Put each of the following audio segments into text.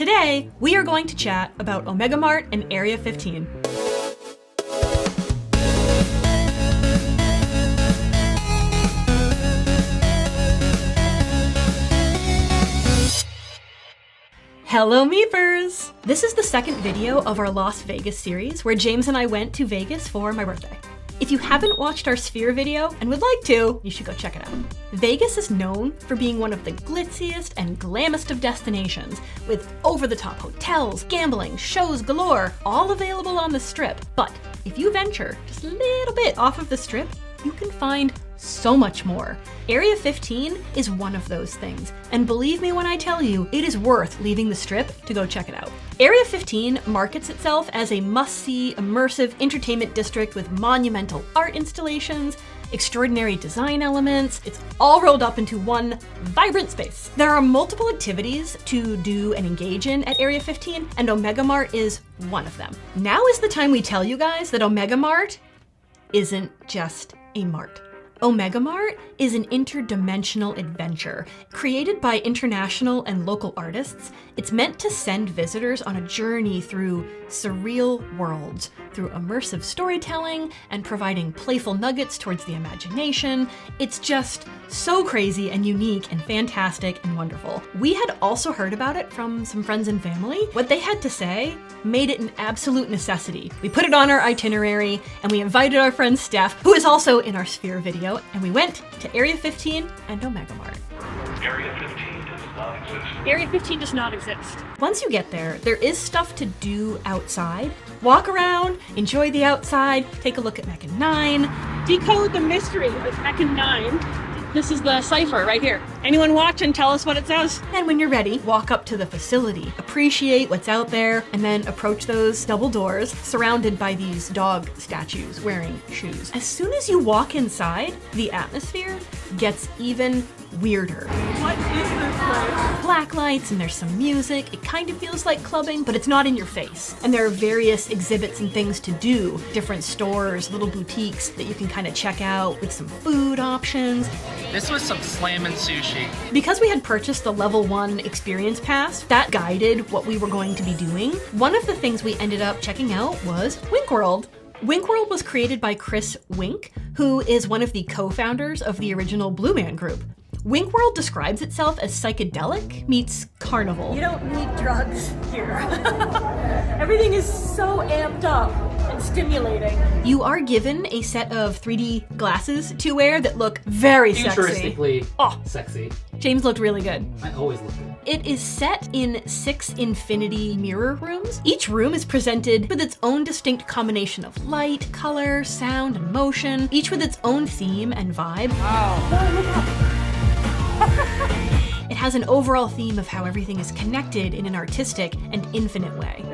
Today, we are going to chat about Omega Mart and Area 15. Hello Meepers! This is the second video of our Las Vegas series where James and I went to Vegas for my birthday. If you haven't watched our Sphere video and would like to, you should go check it out. Vegas is known for being one of the glitziest and glammest of destinations, with over-the-top hotels, gambling, shows galore, all available on the Strip. But if you venture just a little bit off of the Strip, you can find so much more. Area 15 is one of those things, and believe me when I tell you, it is worth leaving the Strip to go check it out. Area 15 markets itself as a must-see, immersive entertainment district with monumental art installations, extraordinary design elements. It's all rolled up into one vibrant space. There are multiple activities to do and engage in at Area 15, and Omega Mart is one of them. Now is the time we tell you guys that Omega Mart isn't just a mart. Omega Mart is an interdimensional adventure. Created by international and local artists, it's meant to send visitors on a journey through surreal worlds, through immersive storytelling and providing playful nuggets towards the imagination. It's just so crazy and unique and fantastic and wonderful. We had also heard about it from some friends and family. What they had to say made it an absolute necessity. We put it on our itinerary and we invited our friend Steph, who is also in our Sphere video, and we went to Area 15 and Omega Mart. Area 15 does not exist. Area 15 does not exist. Once you get there is stuff to do outside. Walk around, enjoy the outside, take a look at Mecca 9. Decode the mystery of Mecca 9. This is the cipher right here. Anyone watch and tell us what it says? And when you're ready, walk up to the facility, appreciate what's out there, and then approach those double doors surrounded by these dog statues wearing shoes. As soon as you walk inside, the atmosphere gets even weirder. What is this place? Black lights and there's some music. It kind of feels like clubbing, but it's not in your face. And there are various exhibits and things to do. Different stores, little boutiques that you can kind of check out with some food options. This was some slammin' sushi. Because we had purchased the level 1 experience pass, that guided what we were going to be doing. One of the things we ended up checking out was Wink World. Wink World was created by Chris Wink, who is one of the co-founders of the original Blue Man Group. Wink World describes itself as psychedelic meets carnival. You don't need drugs here. Everything is so amped up and stimulating. You are given a set of 3D glasses to wear that look very sexy. Futuristically sexy. James looked really good. I always look good. It is set in 6 infinity mirror rooms. Each room is presented with its own distinct combination of light, color, sound, and motion, each with its own theme and vibe. Wow. It has an overall theme of how everything is connected in an artistic and infinite way.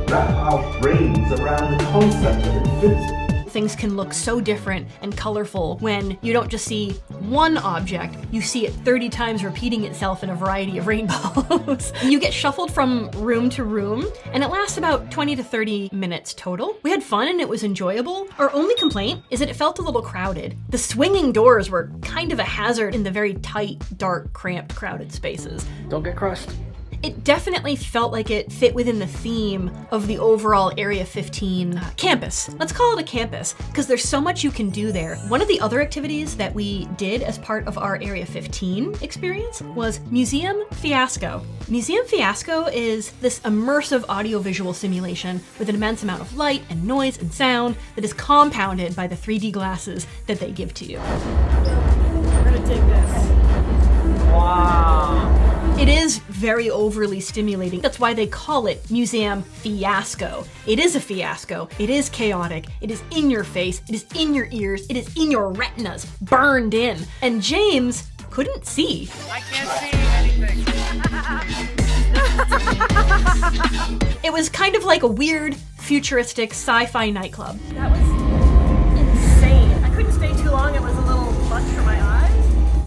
Wrap our brains around the concept of infinity. Things can look so different and colorful when you don't just see one object, you see it 30 times repeating itself in a variety of rainbows. You get shuffled from room to room, and it lasts about 20 to 30 minutes total. We had fun and it was enjoyable. Our only complaint is that it felt a little crowded. The swinging doors were kind of a hazard in the very tight, dark, cramped, crowded spaces. Don't get crushed. It definitely felt like it fit within the theme of the overall Area 15 campus. Let's call it a campus, because there's so much you can do there. One of the other activities that we did as part of our Area 15 experience was Museum Fiasco. Museum Fiasco is this immersive audiovisual simulation with an immense amount of light and noise and sound that is compounded by the 3D glasses that they give to you. We're gonna dig this. Wow. It is very overly stimulating. That's why they call it Museum Fiasco. It is a fiasco. It is chaotic. It is in your face. It is in your ears. It is in your retinas, burned in. And James couldn't see. I can't see anything. It was kind of like a weird, futuristic sci-fi nightclub. That was insane. I couldn't stay too long. It was a little much for my eyes.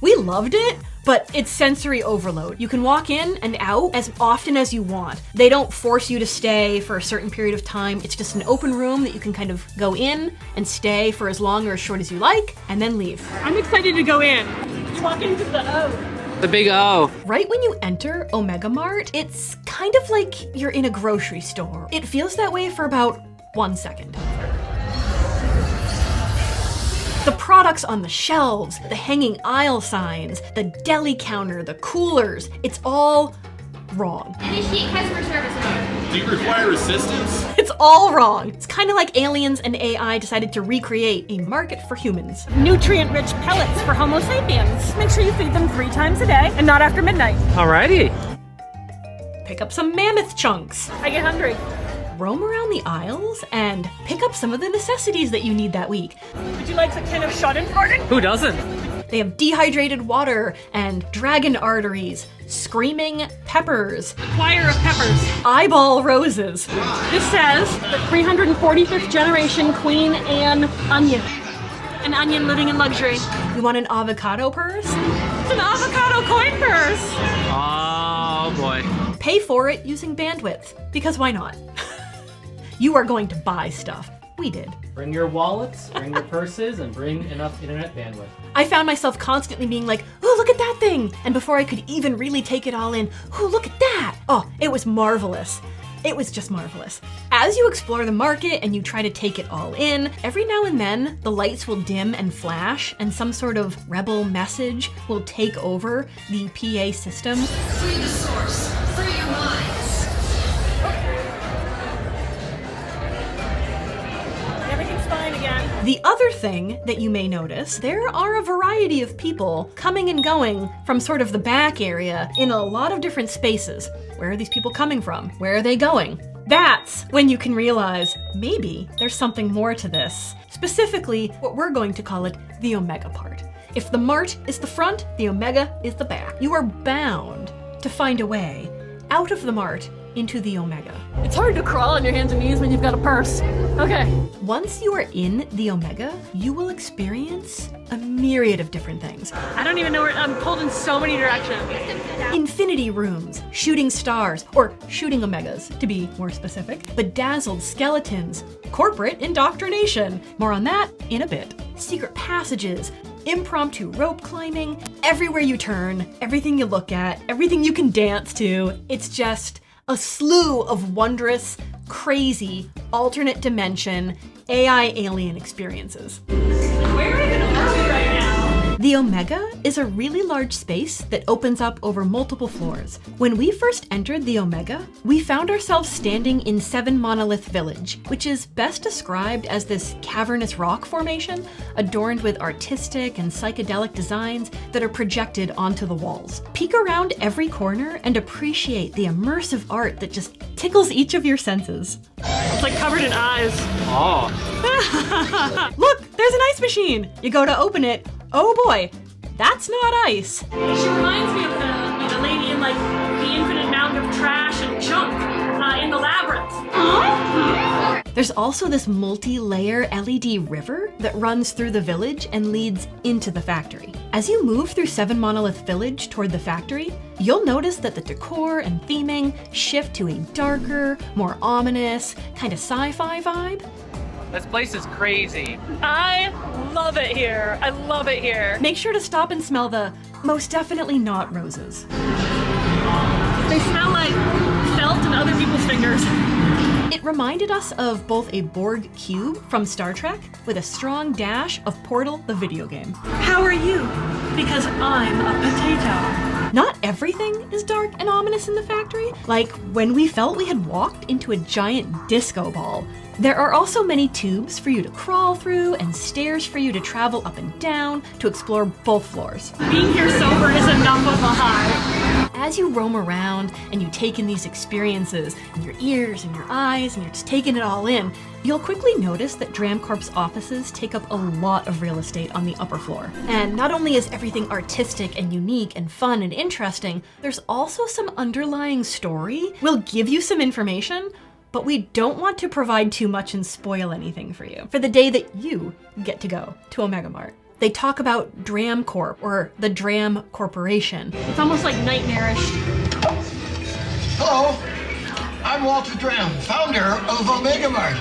We loved it, but it's sensory overload. You can walk in and out as often as you want. They don't force you to stay for a certain period of time. It's just an open room that you can kind of go in and stay for as long or as short as you like, and then leave. I'm excited to go in. You walk into the The big O. Right when you enter Omega Mart, it's kind of like you're in a grocery store. It feels that way for about 1 second. The products on the shelves, the hanging aisle signs, the deli counter, the coolers, it's all wrong. Initiate customer service mode. Do you require assistance? It's all wrong. It's kind of like aliens and AI decided to recreate a market for humans. Nutrient-rich pellets for Homo sapiens. Make sure you feed them 3 times a day and not after midnight. Alrighty. Pick up some mammoth chunks. I get hungry. Roam around the aisles and pick up some of the necessities that you need that week. Would you like some kind of Schadenfreude? Who doesn't? They have dehydrated water and dragon arteries, screaming peppers, Choir of peppers. eyeball roses. This says the 345th generation Queen Anne onion. An onion living in luxury. You want an avocado purse? It's an avocado coin purse. Oh boy. Pay for it using bandwidth, because why not? You are going to buy stuff. We did. Bring your wallets, bring your purses, and bring enough internet bandwidth. I found myself constantly being like, oh, look at that thing! And before I could even really take it all in, oh, look at that! Oh, it was marvelous. It was just marvelous. As you explore the market and you try to take it all in, every now and then the lights will dim and flash and some sort of rebel message will take over the PA system. Free the source. Free your minds. Everything's fine again. The other thing that you may notice, there are a variety of people coming and going from sort of the back area in a lot of different spaces. Where are these people coming from? Where are they going? That's when you can realize maybe there's something more to this. Specifically, what we're going to call it the Omega part. If the Mart is the front, the Omega is the back. You are bound to find a way out of the Mart into the Omega. It's hard to crawl on your hands and knees when you've got a purse. Okay. Once you are in the Omega, you will experience a myriad of different things. I don't even know where I'm pulled in so many directions. Infinity rooms, shooting stars, or shooting omegas, to be more specific, bedazzled skeletons, corporate indoctrination. More on that in a bit. Secret passages, impromptu rope climbing, everywhere you turn, everything you look at, everything you can dance to. It's just a slew of wondrous, crazy, alternate dimension, AI alien experiences. Where even are we right now? The Omega is a really large space that opens up over multiple floors. When we first entered the Omega, we found ourselves standing in 7 Monolith Village, which is best described as this cavernous rock formation adorned with artistic and psychedelic designs that are projected onto the walls. Peek around every corner and appreciate the immersive art that just tickles each of your senses. It's like covered in eyes. Oh. Look, there's an ice machine! You go to open it, oh boy, that's not ice. She reminds me of the lady in like the infinite mound of trash and junk in the labyrinth. There's also this multi-layer LED river that runs through the village and leads into the factory. As you move through 7 Monolith Village toward the factory, you'll notice that the decor and theming shift to a darker, more ominous, kind of sci-fi vibe. This place is crazy. I love it here. I love it here. Make sure to stop and smell the most definitely not roses. They smell like felt and other people's fingers. It reminded us of both a Borg cube from Star Trek with a strong dash of Portal the video game. How are you? Because I'm a potato. Not everything is dark and ominous in the factory. Like when we felt we had walked into a giant disco ball. There are also many tubes for you to crawl through and stairs for you to travel up and down to explore both floors. Being here sober is enough of a high. As you roam around and you take in these experiences in your ears and your eyes and you're just taking it all in, you'll quickly notice that Dramcorp's offices take up a lot of real estate on the upper floor. And not only is everything artistic and unique and fun and interesting, there's also some underlying story. We'll give you some information, but we don't want to provide too much and spoil anything for you for the day that you get to go to Omega Mart. They talk about Dramcorp or the Dram Corporation. It's almost like nightmarish. Hello, I'm Walter Dram, founder of Omega Mart.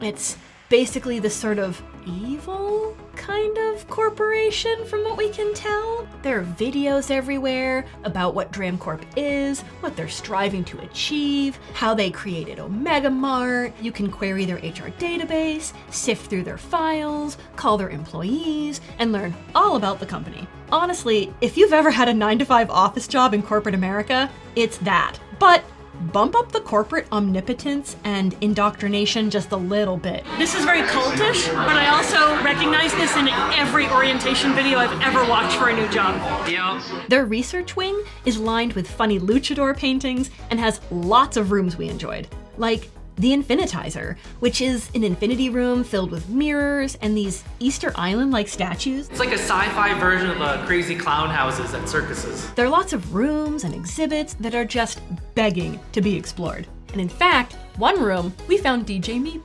It's basically this sort of evil kind of corporation from what we can tell. There are videos everywhere about what DramCorp is, what they're striving to achieve, how they created Omega Mart. You can query their HR database, sift through their files, call their employees, and learn all about the company. Honestly, if you've ever had a 9-to-5 office job in corporate America, it's that. But bump up the corporate omnipotence and indoctrination just a little bit. This is very cultish, but I also recognize this in every orientation video I've ever watched for a new job. Yep. Their research wing is lined with funny luchador paintings and has lots of rooms we enjoyed, like the Infinitizer, which is an infinity room filled with mirrors and these Easter Island-like statues. It's like a sci-fi version of the crazy clown houses at circuses. There are lots of rooms and exhibits that are just begging to be explored. And in fact, one room, we found DJ Meep.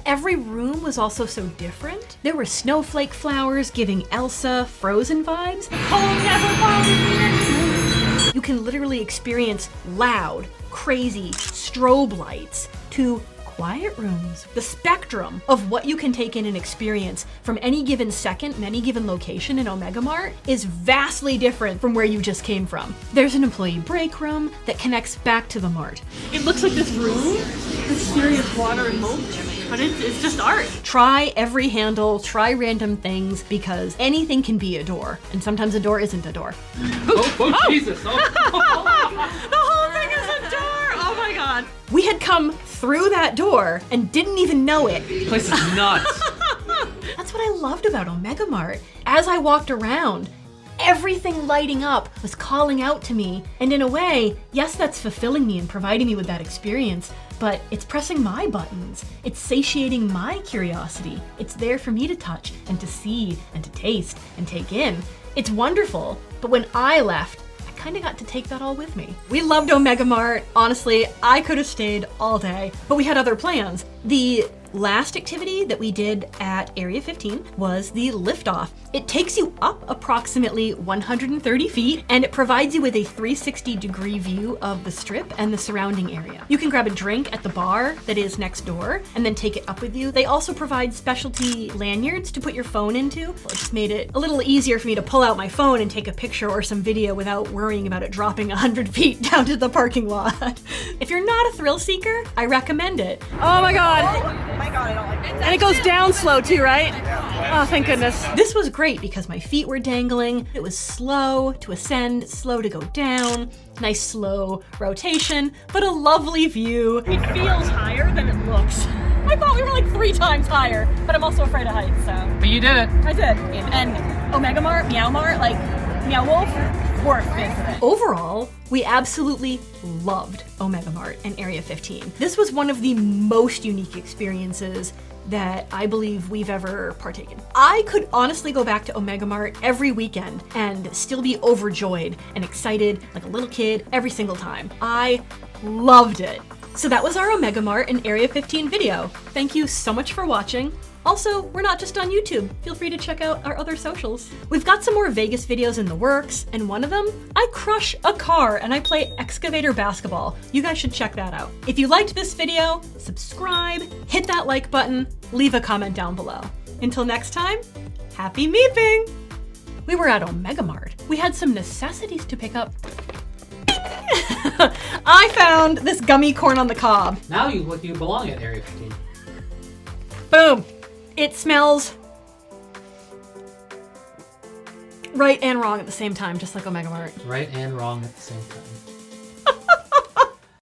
Every room was also so different. There were snowflake flowers giving Elsa Frozen vibes. You can literally experience loud, crazy strobe lights to quiet rooms. The spectrum of what you can take in and experience from any given second and any given location in Omega Mart is vastly different from where you just came from. There's an employee break room that connects back to the mart. It looks like this room is serious water and mold damage, but it's just art. Try every handle, try random things, because anything can be a door, and sometimes a door isn't a door. Oh, Jesus. Oh. The whole thing is a door! Oh my god. We had come through that door and didn't even know it. This place is nuts. That's what I loved about Omega Mart. As I walked around, everything lighting up was calling out to me. And in a way, yes, that's fulfilling me and providing me with that experience, but it's pressing my buttons. It's satiating my curiosity. It's there for me to touch and to see and to taste and take in. It's wonderful, but when I left, I kind of got to take that all with me. We loved Omega Mart. Honestly, I could have stayed all day, but we had other plans. The last activity that we did at Area 15 was the Liftoff. It takes you up approximately 130 feet and it provides you with a 360-degree view of the strip and the surrounding area. You can grab a drink at the bar that is next door and then take it up with you. They also provide specialty lanyards to put your phone into. It just made it a little easier for me to pull out my phone and take a picture or some video without worrying about it dropping 100 feet down to the parking lot. If you're not a thrill seeker, I recommend it. Oh my god. And it goes down slow too, right? Oh, thank goodness. This was great because my feet were dangling. It was slow to ascend, slow to go down, nice slow rotation, but a lovely view. It feels higher than it looks. I thought we were like 3 times higher, but I'm also afraid of heights, so. But you did it. I did. And Omega Mart, Meow Mart, like Meow Wolf, worth visiting. Overall, we absolutely loved Omega Mart and Area 15. This was one of the most unique experiences that I believe we've ever partaken. I could honestly go back to Omega Mart every weekend and still be overjoyed and excited like a little kid every single time. I loved it. So that was our Omega Mart and Area 15 video. Thank you so much for watching. Also, we're not just on YouTube. Feel free to check out our other socials. We've got some more Vegas videos in the works, and one of them, I crush a car and I play excavator basketball. You guys should check that out. If you liked this video, subscribe, hit that like button, leave a comment down below. Until next time, happy meeping! We were at Omega Mart. We had some necessities to pick up. I found this gummy corn on the cob. Now you look, you belong at Area 15. Boom. It smells right and wrong at the same time, just like Omega Mart. Right and wrong at the same time.